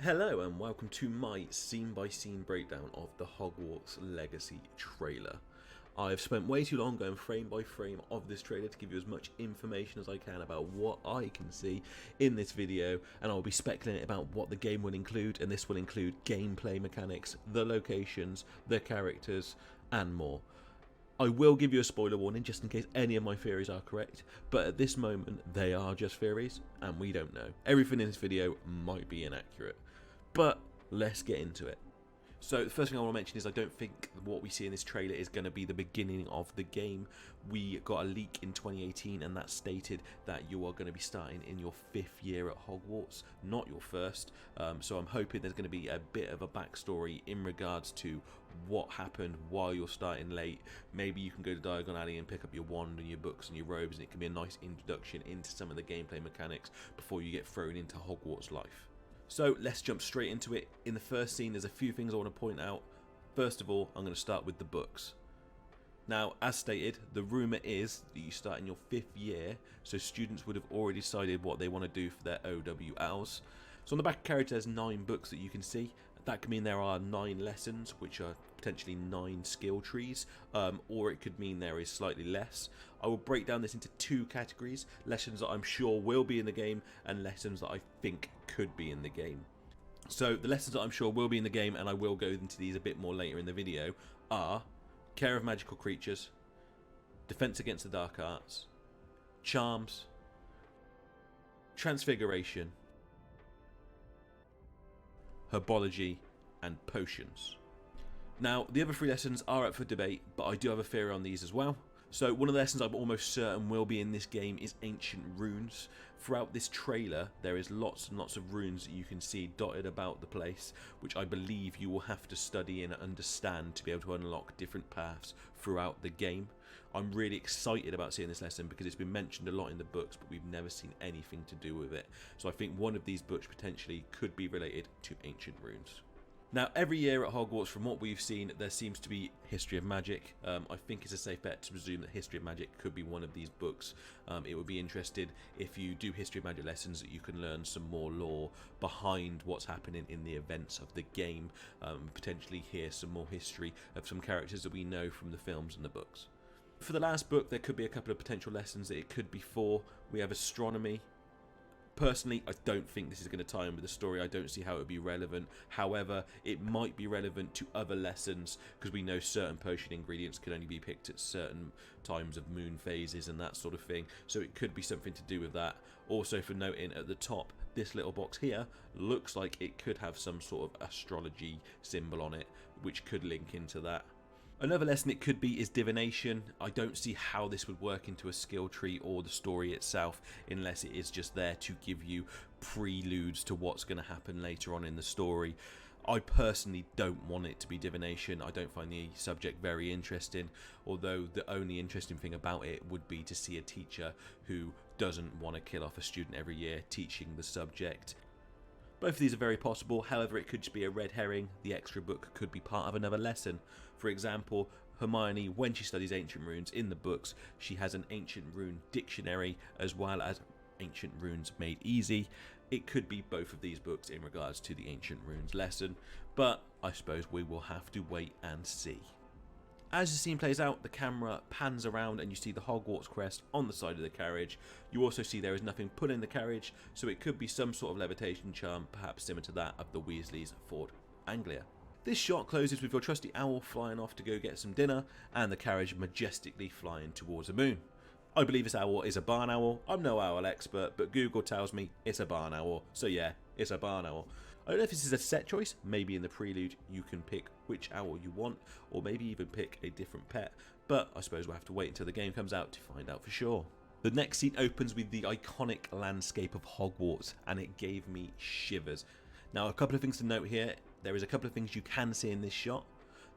Hello and welcome to my scene-by-scene breakdown of the Hogwarts Legacy trailer. I've spent way too long going frame by frame of this trailer to give you as much information as I can about what I can see in this video, and I'll be speculating about what the game will include, and this will include gameplay mechanics, the locations, the characters, and more. I will give you a spoiler warning just in case any of my theories are correct, but at this moment they are just theories and we don't know. Everything in this video might be inaccurate, but let's get into it. So the first thing I want to mention is I don't think what we see in this trailer is going to be the beginning of the game. We got a leak in 2018 and that stated that you are going to be starting in your 5th year at Hogwarts, not your first. So I'm hoping there's going to be a bit of a backstory in regards to what happened while you're starting late. Maybe you can go to Diagon Alley and pick up your wand and your books and your robes, and it can be a nice introduction into some of the gameplay mechanics before you get thrown into Hogwarts life. So let's jump straight into it. In the first scene there's a few things I want to point out. First of all, I'm going to start with the books. Now, as stated, the rumour is that you start in your 5th year, so students would have already decided what they want to do for their OWLs. So on the back of the carriage there's 9 books that you can see. That could mean there are 9 lessons, which are potentially 9 skill trees, or it could mean there is slightly less. I will break down this into 2 categories: lessons that I'm sure will be in the game and lessons that I think could be in the game. So the lessons that I'm sure will be in the game, and I will go into these a bit more later in the video, are care of magical creatures, defense against the dark arts, charms, transfiguration, herbology, and potions. Now, the other 3 lessons are up for debate, but I do have a theory on these as well. So one of the lessons I'm almost certain will be in this game is ancient runes. Throughout this trailer there is lots and lots of runes that you can see dotted about the place, which I believe you will have to study and understand to be able to unlock different paths throughout the game. I'm really excited about seeing this lesson because it's been mentioned a lot in the books, but we've never seen anything to do with it. So I think one of these books potentially could be related to ancient runes. Now, every year at Hogwarts, from what we've seen, there seems to be History of Magic. I think it's a safe bet to presume that History of Magic could be one of these books. It would be interesting if you do History of Magic lessons that you can learn some more lore behind what's happening in the events of the game, potentially hear some more history of some characters that we know from the films and the books. For the last book, there could be a couple of potential lessons that it could be for. We have Astronomy. Personally, I don't think this is going to tie in with the story. I don't see how it would be relevant. However, it might be relevant to other lessons because we know certain potion ingredients can only be picked at certain times of moon phases and that sort of thing. So it could be something to do with that. Also, for noting at the top, this little box here looks like it could have some sort of astrology symbol on it, which could link into that. Another lesson it could be is divination. I don't see how this would work into a skill tree or the story itself unless it is just there to give you preludes to what's going to happen later on in the story. I personally don't want it to be divination. I don't find the subject very interesting, although the only interesting thing about it would be to see a teacher who doesn't want to kill off a student every year teaching the subject. Both of these are very possible, however it could just be a red herring. The extra book could be part of another lesson. For example, Hermione, when she studies ancient runes in the books, she has an ancient rune dictionary as well as ancient runes made easy. It could be both of these books in regards to the ancient runes lesson, but I suppose we will have to wait and see. As the scene plays out, the camera pans around and you see the Hogwarts crest on the side of the carriage. You also see there is nothing pulling the carriage, so it could be some sort of levitation charm, perhaps similar to that of the Weasleys' Ford Anglia. This shot closes with your trusty owl flying off to go get some dinner and the carriage majestically flying towards the moon. I believe this owl is a barn owl. I'm no owl expert, but Google tells me it's a barn owl, so yeah, it's a barn owl. I don't know if this is a set choice. Maybe in the prelude you can pick which owl you want, or maybe even pick a different pet, but I suppose we'll have to wait until the game comes out to find out for sure. The next scene opens with the iconic landscape of Hogwarts, and it gave me shivers. Now, a couple of things to note here. There is a couple of things you can see in this shot.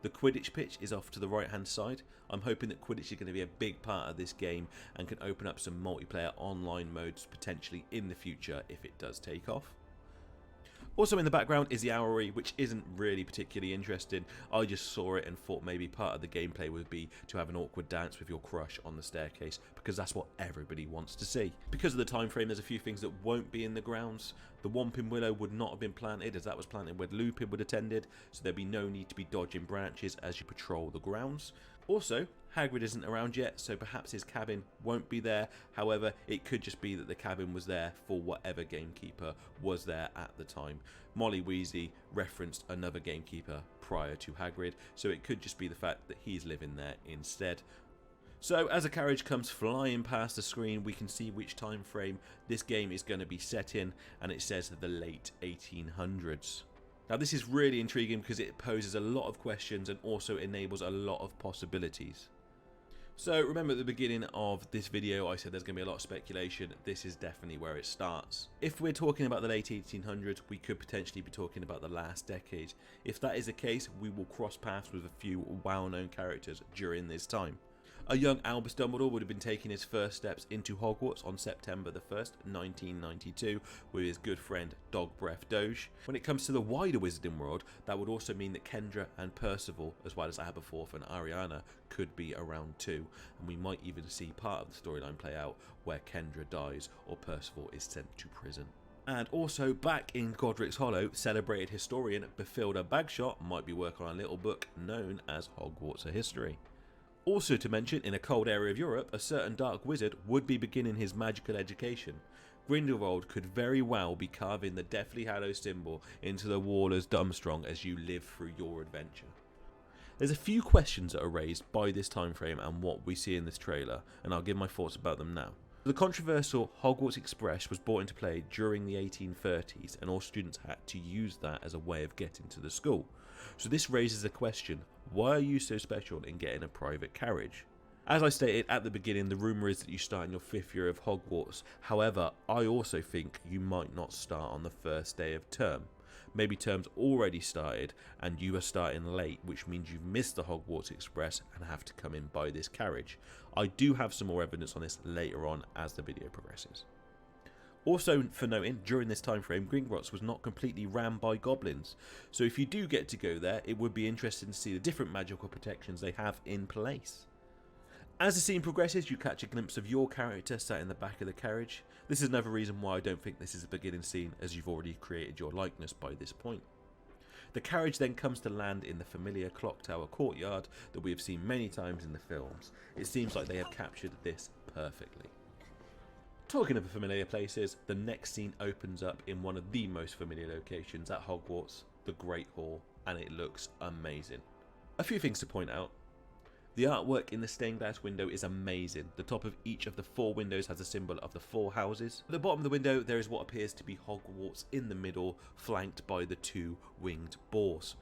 The Quidditch pitch is off to the right hand side. I'm hoping that Quidditch is going to be a big part of this game and can open up some multiplayer online modes potentially in the future if it does take off. Also in the background is the owlery, which isn't really particularly interesting. I just saw it and thought maybe part of the gameplay would be to have an awkward dance with your crush on the staircase, because that's what everybody wants to see. Because of the time frame, there's a few things that won't be in the grounds. The Whomping Willow would not have been planted, as that was planted where Lupin would have attended, so there'd be no need to be dodging branches as you patrol the grounds. Also, Hagrid isn't around yet, so perhaps his cabin won't be there. However, it could just be that the cabin was there for whatever gamekeeper was there at the time. Molly Weasley referenced another gamekeeper prior to Hagrid, so it could just be the fact that he's living there instead. So as a carriage comes flying past the screen, we can see which time frame this game is going to be set in, and it says the late 1800s. Now this is really intriguing because it poses a lot of questions and also enables a lot of possibilities. So remember at the beginning of this video I said there's going to be a lot of speculation. This is definitely where it starts. If we're talking about the late 1800s, we could potentially be talking about the last decade. If that is the case, we will cross paths with a few well-known characters during this time. A young Albus Dumbledore would have been taking his first steps into Hogwarts on September the 1st, 1992, with his good friend Dog Breath Doge. When it comes to the wider Wizarding world, that would also mean that Kendra and Percival, as well as Aberforth and Ariana, could be around too, and we might even see part of the storyline play out where Kendra dies or Percival is sent to prison. And also, back in Godric's Hollow, celebrated historian Bathilda Bagshot might be working on a little book known as Hogwarts A History. Also to mention, in a cold area of Europe, a certain dark wizard would be beginning his magical education. Grindelwald could very well be carving the Deathly Hallows symbol into the wall as Durmstrang as you live through your adventure. There's a few questions that are raised by this time frame and what we see in this trailer, and I'll give my thoughts about them now. The controversial Hogwarts Express was brought into play during the 1830s, and all students had to use that as a way of getting to the school. So this raises a question: why are you so special in getting a private carriage? As I stated at the beginning, the rumour is that you start in your 5th year of Hogwarts. However, I also think you might not start on the first day of term. Maybe term's already started and you are starting late, which means you've missed the Hogwarts Express and have to come in by this carriage. I do have some more evidence on this later on as the video progresses. Also for noting, during this time frame, Gringotts was not completely rammed by goblins, so if you do get to go there, it would be interesting to see the different magical protections they have in place. As the scene progresses, you catch a glimpse of your character sat in the back of the carriage. This is another reason why I don't think this is a beginning scene, as you've already created your likeness by this point. The carriage then comes to land in the familiar clock tower courtyard that we have seen many times in the films. It seems like they have captured this perfectly. Talking of familiar places, the next scene opens up in one of the most familiar locations at Hogwarts, the Great Hall, and it looks amazing. A few things to point out. The artwork in the stained glass window is amazing. The top of each of the 4 windows has a symbol of the 4 houses. At the bottom of the window there is what appears to be Hogwarts in the middle, flanked by the 2 winged boars.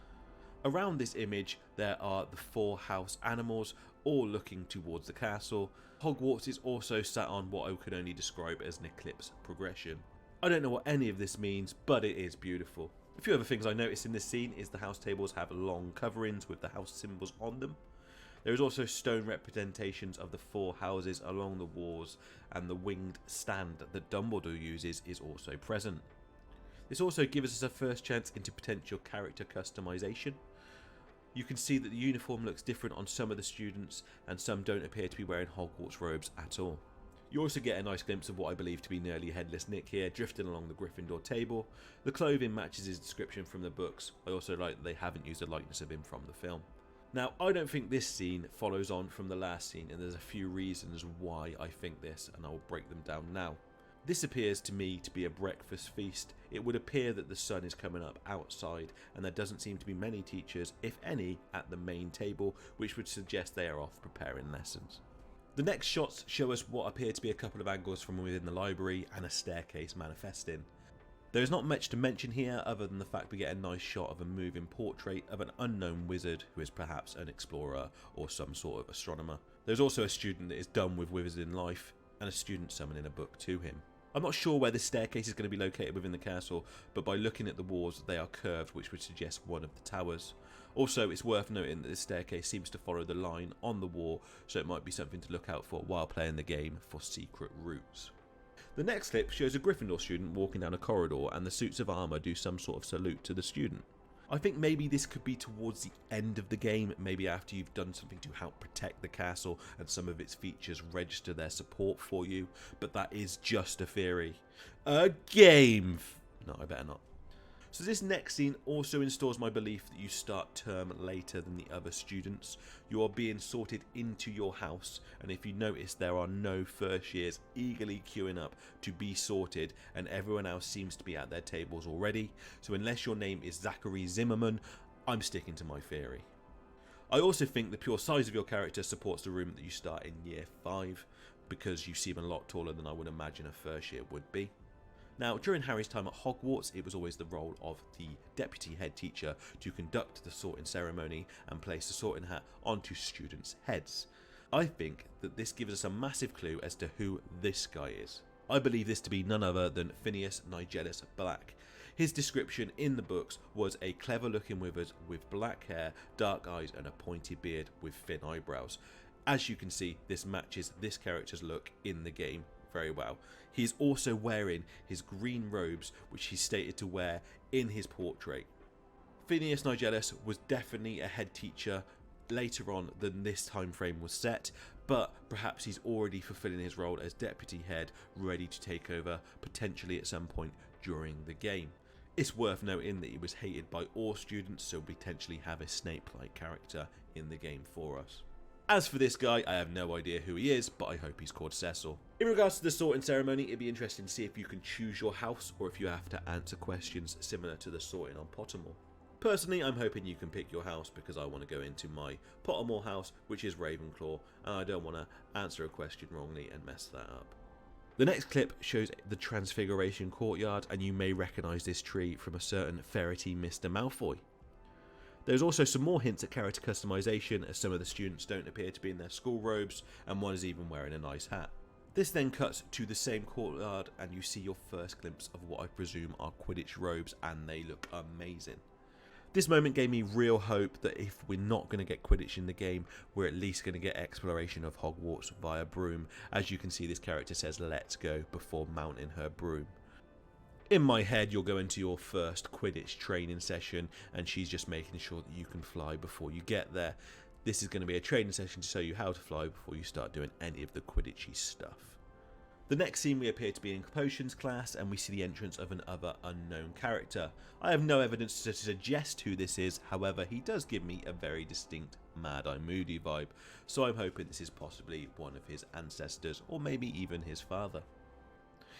Around this image there are the 4 house animals, all looking towards the castle. Hogwarts is also sat on what I could only describe as an eclipse progression. I don't know what any of this means, but it is beautiful. A few other things I noticed in this scene is the house tables have long coverings with the house symbols on them. There is also stone representations of the 4 houses along the walls, and the winged stand that Dumbledore uses is also present. This also gives us a first chance into potential character customization. You can see that the uniform looks different on some of the students, and some don't appear to be wearing Hogwarts robes at all. You also get a nice glimpse of what I believe to be nearly headless Nick here, drifting along the Gryffindor table. The clothing matches his description from the books. I also like that they haven't used a likeness of him from the film. Now, I don't think this scene follows on from the last scene, and there's a few reasons why I think this, and I'll break them down now. This appears to me to be a breakfast feast. It would appear that the sun is coming up outside, and there doesn't seem to be many teachers, if any, at the main table, which would suggest they are off preparing lessons. The next shots show us what appear to be a couple of angles from within the library and a staircase manifesting. There is not much to mention here other than the fact we get a nice shot of a moving portrait of an unknown wizard who is perhaps an explorer or some sort of astronomer. There's also a student that is done with wizarding life and a student summoning a book to him. I'm not sure where this staircase is going to be located within the castle, but by looking at the walls they are curved, which would suggest one of the towers. Also, it's worth noting that this staircase seems to follow the line on the wall, so it might be something to look out for while playing the game for secret routes. The next clip shows a Gryffindor student walking down a corridor and the suits of armour do some sort of salute to the student. I think maybe this could be towards the end of the game, maybe after you've done something to help protect the castle and some of its features register their support for you, but that is just a theory. A game! No, I better not. So this next scene also installs my belief that you start term later than the other students. You are being sorted into your house, and if you notice, there are no first years eagerly queuing up to be sorted, and everyone else seems to be at their tables already. So unless your name is Zachary Zimmerman, I'm sticking to my theory. I also think the pure size of your character supports the room that you start in year 5, because you seem a lot taller than I would imagine a first year would be. Now, during Harry's time at Hogwarts, it was always the role of the deputy head teacher to conduct the sorting ceremony and place the sorting hat onto students' heads. I think that this gives us a massive clue as to who this guy is. I believe this to be none other than Phineas Nigellus Black. His description in the books was a clever looking wizard with black hair, dark eyes and a pointy beard with thin eyebrows. As you can see, this matches this character's look in the game very well. He is also wearing his green robes, which he's stated to wear in his portrait. Phineas Nigellus was definitely a head teacher later on than this time frame was set, but perhaps he's already fulfilling his role as deputy head, ready to take over potentially at some point during the game. It's worth noting that he was hated by all students, so potentially have a Snape-like character in the game for us. As for this guy, I have no idea who he is, but I hope he's called Cecil. In regards to the sorting ceremony, it'd be interesting to see if you can choose your house or if you have to answer questions similar to the sorting on Pottermore. Personally, I'm hoping you can pick your house because I want to go into my Pottermore house, which is Ravenclaw, and I don't want to answer a question wrongly and mess that up. The next clip shows the Transfiguration Courtyard, and you may recognise this tree from a certain ferrety Mr. Malfoy. There's also some more hints at character customization, as some of the students don't appear to be in their school robes, and one is even wearing a nice hat. This then cuts to the same courtyard, and you see your first glimpse of what I presume are Quidditch robes, and they look amazing. This moment gave me real hope that if we're not going to get Quidditch in the game, we're at least going to get exploration of Hogwarts via broom. As you can see, this character says "let's go" before mounting her broom. In my head, you'll go into your first Quidditch training session and she's just making sure that you can fly before you get there. This is going to be a training session to show you how to fly before you start doing any of the Quidditchy stuff. The next scene, we appear to be in Potions class and we see the entrance of another unknown character. I have no evidence to suggest who this is, however he does give me a very distinct Mad-Eye Moody vibe, so I'm hoping this is possibly one of his ancestors or maybe even his father.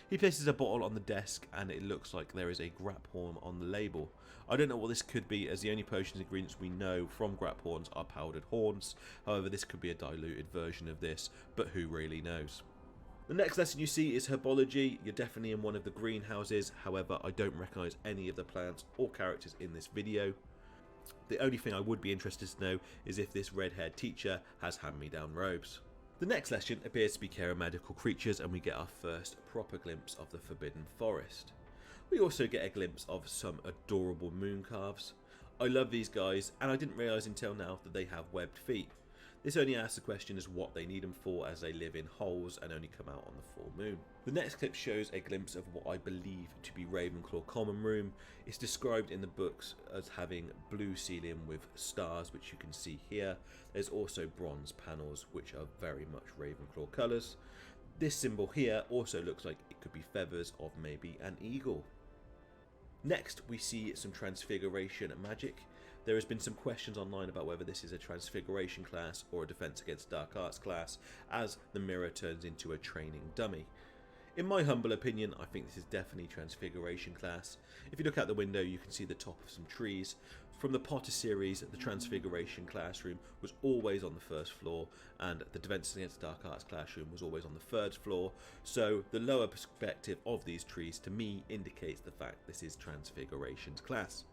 He places a bottle on the desk and it looks like there is a Graphorn on the label. I don't know what this could be, as the only potions ingredients we know from Graphorns are powdered horns. However, this could be a diluted version of this, but who really knows. The next lesson you see is Herbology. You're definitely in one of the greenhouses, however I don't recognise any of the plants or characters in this video. The only thing I would be interested to know is if this red-haired teacher has hand-me-down robes. The next lesson appears to be Care of Magical Creatures, and we get our first proper glimpse of the Forbidden Forest. We also get a glimpse of some adorable moon calves. I love these guys, and I didn't realise until now that they have webbed feet. This only asks the question as what they need them for, as they live in holes and only come out on the full moon. The next clip shows a glimpse of what I believe to be Ravenclaw Common Room. It's described in the books as having blue ceiling with stars, which you can see here. There's also bronze panels, which are very much Ravenclaw colours. This symbol here also looks like it could be feathers of maybe an eagle. Next, we see some Transfiguration magic. There has been some questions online about whether this is a Transfiguration class or a Defense Against Dark Arts class, as the mirror turns into a training dummy. In my humble opinion, I think this is definitely Transfiguration class. If you look out the window, you can see the top of some trees. From the Potter series, the Transfiguration classroom was always on the first floor, and the Defense Against Dark Arts classroom was always on the third floor, so the lower perspective of these trees to me indicates the fact this is Transfiguration's class.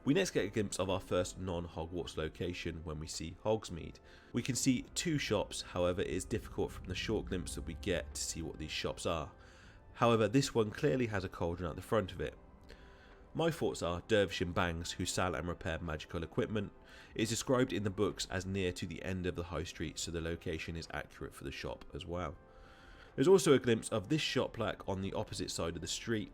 We next get a glimpse of our first non-Hogwarts location when we see Hogsmeade. We can see two shops, however it is difficult from the short glimpse that we get to see what these shops are. However, this one clearly has a cauldron at the front of it. My thoughts are Dervish and Bangs, who sell and repair magical equipment. It is described in the books as near to the end of the high street, so the location is accurate for the shop as well. There's also a glimpse of this shop plaque on the opposite side of the street.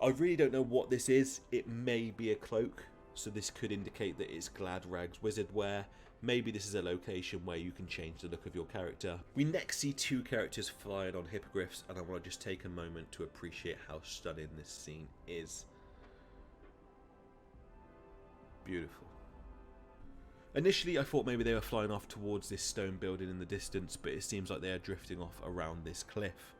I really don't know what this is. It may be a cloak, so this could indicate that it's Glad Rags wizard wear. Maybe this is a location where you can change the look of your character. We next see two characters flying on hippogriffs, and I want to just take a moment to appreciate how stunning this scene is. Beautiful. Initially I thought maybe they were flying off towards this stone building in the distance, but it seems like they are drifting off around this cliff.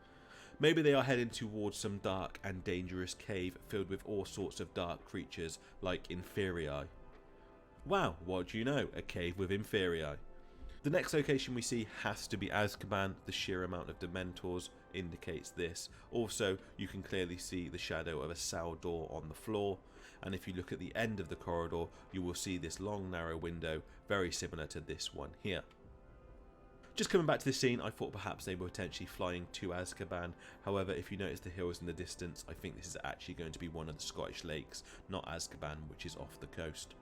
Maybe they are heading towards some dark and dangerous cave filled with all sorts of dark creatures like Inferii. Wow, what do you know? A cave with Inferii. The next location we see has to be Azkaban. The sheer amount of Dementors indicates this. Also, you can clearly see the shadow of a cell door on the floor, and if you look at the end of the corridor, you will see this long narrow window, very similar to this one here. Just coming back to this scene, I thought perhaps they were potentially flying to Azkaban. However, if you notice the hills in the distance, I think this is actually going to be one of the Scottish lakes, not Azkaban, which is off the coast.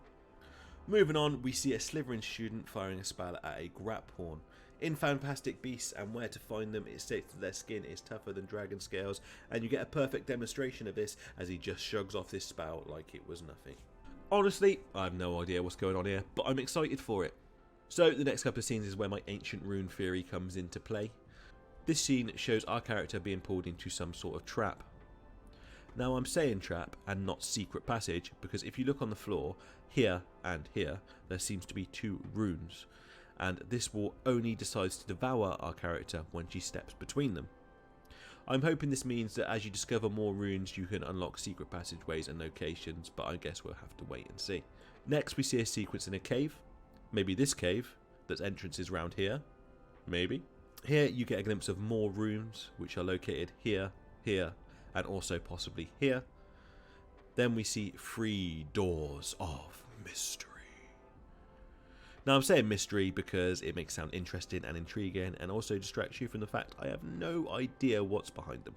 Moving on, we see a Slytherin student firing a spell at a Graphorn. In Fantastic Beasts and Where to Find Them, it states that their skin is tougher than dragon scales, and you get a perfect demonstration of this as he just shrugs off this spell like it was nothing. Honestly, I have no idea what's going on here, but I'm excited for it. So the next couple of scenes is where my ancient rune theory comes into play. This scene shows our character being pulled into some sort of trap. Now I'm saying trap and not secret passage because if you look on the floor, here and here, there seems to be two runes, and this wall only decides to devour our character when she steps between them. I'm hoping this means that as you discover more runes you can unlock secret passageways and locations, but I guess we'll have to wait and see. Next we see a sequence in a cave. Maybe this cave, that's entrances round here. Maybe. Here you get a glimpse of more rooms, which are located here, here, and also possibly here. Then we see 3 doors of mystery. Now I'm saying mystery because it makes it sound interesting and intriguing, and also distracts you from the fact I have no idea what's behind them.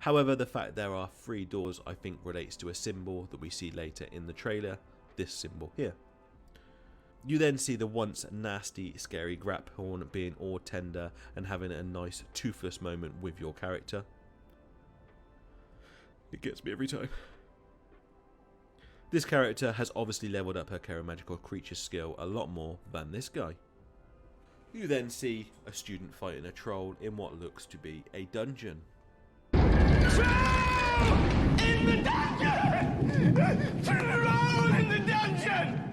However, the fact there are 3 doors I think relates to a symbol that we see later in the trailer, this symbol here. You then see the once nasty, scary Graphorn being all tender and having a nice toothless moment with your character. It gets me every time. This character has obviously leveled up her Magical Creature skill a lot more than this guy. You then see a student fighting a troll in what looks to be a dungeon. Troll! In the dungeon! Troll in the dungeon!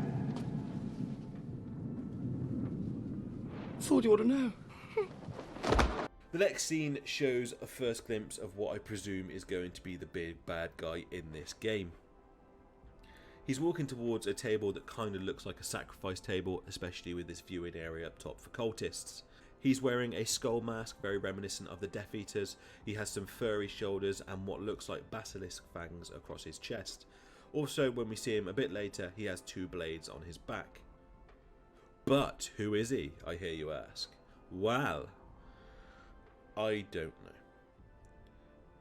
Thought you ought to know. The next scene shows a first glimpse of what I presume is going to be the big bad guy in this game. He's walking towards a table that kind of looks like a sacrifice table, especially with this viewing area up top for cultists. He's wearing a skull mask, very reminiscent of the Death Eaters. He has some furry shoulders and what looks like basilisk fangs across his chest. Also, when we see him a bit later, he has 2 blades on his back. But who is he, I hear you ask? Well, I don't know.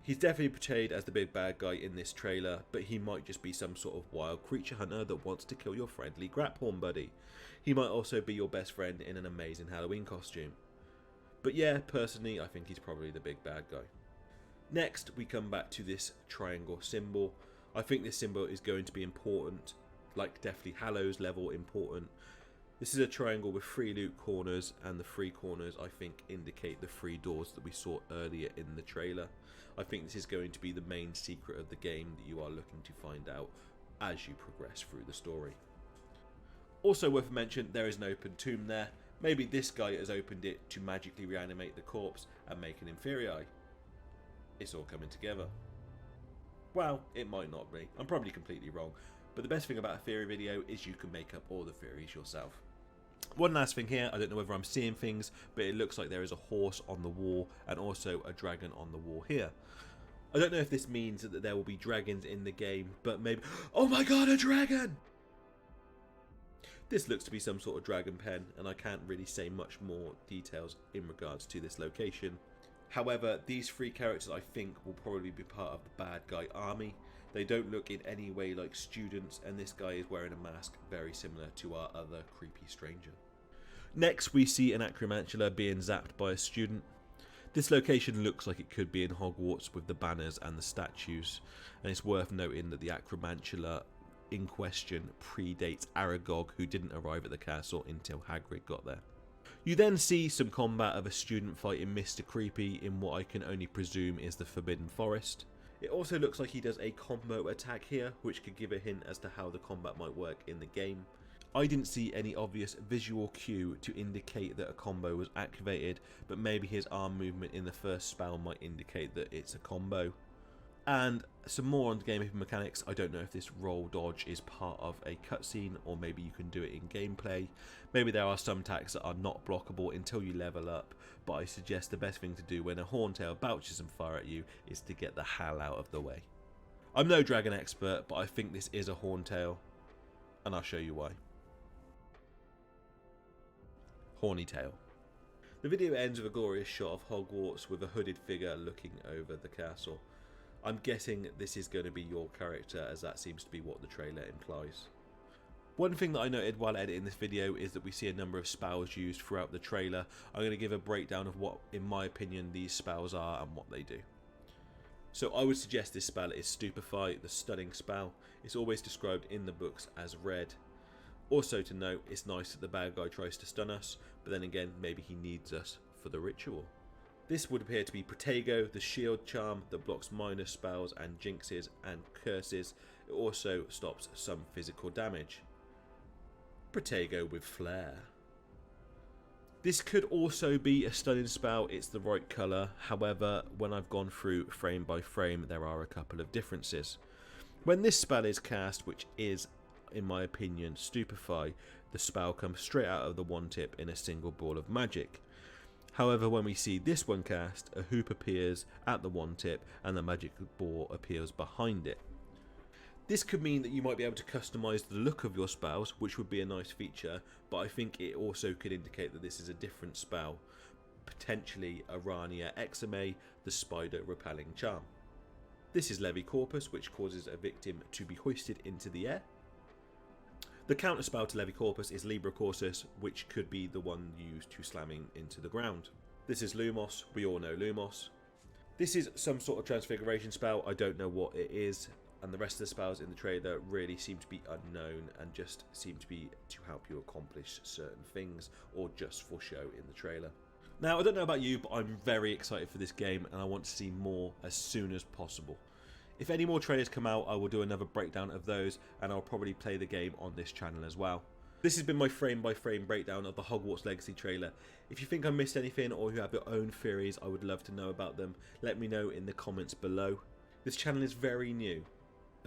He's definitely portrayed as the big bad guy in this trailer, but he might just be some sort of wild creature hunter that wants to kill your friendly Graphorn buddy. He might also be your best friend in an amazing Halloween costume. But yeah, personally, I think he's probably the big bad guy. Next, we come back to this triangle symbol. I think this symbol is going to be important, like Deathly Hallows level important. This is a triangle with 3 loot corners, and the 3 corners I think indicate the 3 doors that we saw earlier in the trailer. I think this is going to be the main secret of the game that you are looking to find out as you progress through the story. Also worth a mention, there is an open tomb there. Maybe this guy has opened it to magically reanimate the corpse and make an Inferii. It's all coming together. Well, it might not be. I'm probably completely wrong. But the best thing about a theory video is you can make up all the theories yourself. One last thing here, I don't know whether I'm seeing things, but it looks like there is a horse on the wall and also a dragon on the wall here. I don't know if this means that there will be dragons in the game, but maybe... Oh my god, a dragon! This looks to be some sort of dragon pen, and I can't really say much more details in regards to this location. However, these 3 characters I think will probably be part of the bad guy army. They don't look in any way like students, and this guy is wearing a mask very similar to our other creepy stranger. Next, we see an Acromantula being zapped by a student. This location looks like it could be in Hogwarts with the banners and the statues, and it's worth noting that the acromantula in question predates Aragog, who didn't arrive at the castle until Hagrid got there. You then see some combat of a student fighting Mr. Creepy in what I can only presume is the Forbidden Forest. It also looks like he does a combo attack here, which could give a hint as to how the combat might work in the game. I didn't see any obvious visual cue to indicate that a combo was activated, but maybe his arm movement in the first spell might indicate that it's a combo. And some more on the game mechanics. I don't know if this roll dodge is part of a cutscene, or maybe you can do it in gameplay. Maybe there are some attacks that are not blockable until you level up, but I suggest the best thing to do when a Horntail belches some fire at you is to get the hell out of the way. I'm no dragon expert, but I think this is a Horntail, and I'll show you why. Horny Tail. The video ends with a glorious shot of Hogwarts with a hooded figure looking over the castle. I'm guessing this is going to be your character, as that seems to be what the trailer implies. One thing that I noted while editing this video is that we see a number of spells used throughout the trailer. I'm going to give a breakdown of what, in my opinion, these spells are and what they do. So I would suggest this spell is Stupefy, the stunning spell. It's always described in the books as red. Also to note, it's nice that the bad guy tries to stun us, but then again, maybe he needs us for the ritual. This would appear to be Protego, the shield charm that blocks minor spells and jinxes and curses. It also stops some physical damage. Protego with flair. This could also be a stunning spell, it's the right colour. However, when I've gone through frame by frame, there are a couple of differences. When this spell is cast, which is, in my opinion, Stupefy, the spell comes straight out of the one tip in a single ball of magic. However, when we see this one cast, a hoop appears at the one tip and the magic ball appears behind it. This could mean that you might be able to customise the look of your spells, which would be a nice feature, but I think it also could indicate that this is a different spell, potentially Arania Exame, the spider repelling charm. This is Levi Corpus, which causes a victim to be hoisted into the air. The counter spell to Levi Corpus is Libra Corsus, which could be the one used to slamming into the ground. This is Lumos, we all know Lumos. This is some sort of transfiguration spell, I don't know what it is, and the rest of the spells in the trailer really seem to be unknown and just seem to be to help you accomplish certain things, or just for show in the trailer. Now, I don't know about you, but I'm very excited for this game and I want to see more as soon as possible. If any more trailers come out, I will do another breakdown of those, and I'll probably play the game on this channel as well. This has been my frame by frame breakdown of the Hogwarts Legacy trailer. If you think I missed anything or you have your own theories, I would love to know about them. Let me know in the comments below. This channel is very new.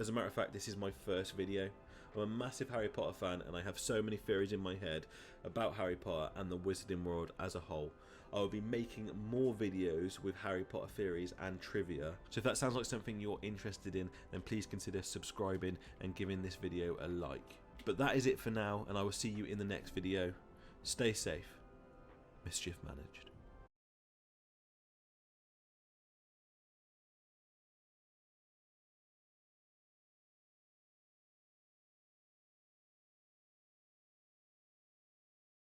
As a matter of fact, this is my first video. I'm a massive Harry Potter fan and I have so many theories in my head about Harry Potter and the wizarding world as a whole. I will be making more videos with Harry Potter theories and trivia. So if that sounds like something you're interested in, then please consider subscribing and giving this video a like. But that is it for now, and I will see you in the next video. Stay safe. Mischief managed.